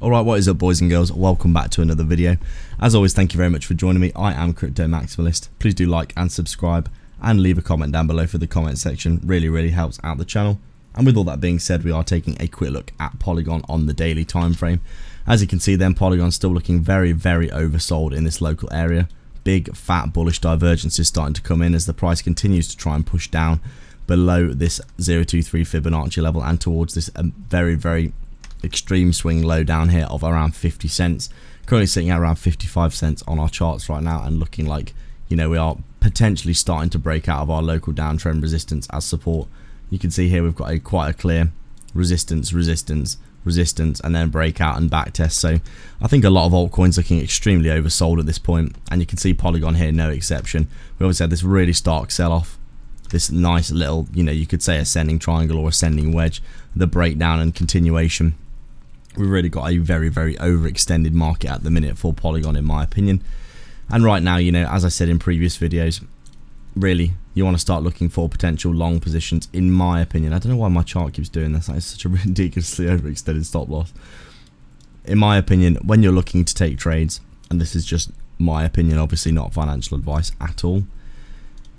Alright, what is up boys and girls, welcome back to another video. As always, thank you very much for joining me. I am Crypto Maximalist. Please do like and subscribe and leave a comment down below for the comment section. Really helps out the channel. And with all that being said, we are taking a quick look at Polygon on the daily time frame. As you can see then, Polygon's still looking very oversold in this local area. Big fat bullish divergence is starting to come in as the price continues to try and push down below this 0.23 Fibonacci level and towards this very extreme swing low down here of around 50 cents. Currently sitting at around 55 cents on our charts right now and looking like, you know, we are potentially starting to break out of our local downtrend resistance as support. You can see here we've got quite a clear resistance and then breakout and back test. So I think a lot of altcoins looking extremely oversold at this point, and you can see Polygon here no exception. We obviously had this really stark sell off, this nice little, you know, you could say ascending triangle or ascending wedge, the breakdown and continuation. We've really got a very overextended market at the minute for Polygon in my opinion. And right now, you know, as I said in previous videos, really you want to start looking for potential long positions in my opinion. I don't know why my chart keeps doing this. It's such a ridiculously overextended stop loss. In my opinion, when you're looking to take trades, and this is just my opinion, obviously not financial advice at all,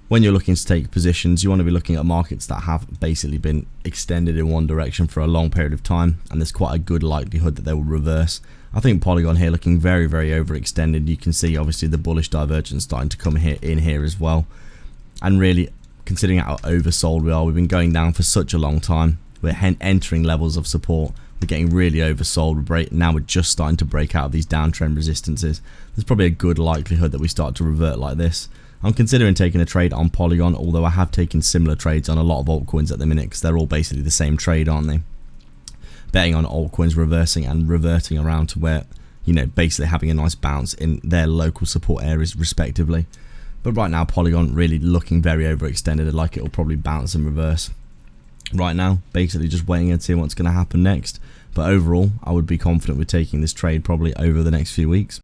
when you're looking to take positions, you want to be looking at markets that have basically been extended in one direction for a long period of time, and there's quite a good likelihood that they will reverse. I think Polygon here looking very overextended. You can see obviously the bullish divergence starting to come in here as well. And really, considering how oversold we are, we've been going down for such a long time. We're entering levels of support. We're getting really oversold. Now we're just starting to break out of these downtrend resistances. There's probably a good likelihood that we start to revert like this. I'm considering taking a trade on Polygon, although I have taken similar trades on a lot of altcoins at the minute because they're all basically the same trade, aren't they? Betting on altcoins reversing and reverting around to where, you know, basically having a nice bounce in their local support areas respectively. But right now, Polygon really looking very overextended, like it will probably bounce and reverse. Right now, basically just waiting and seeing what's going to happen next. But overall, I would be confident with taking this trade probably over the next few weeks.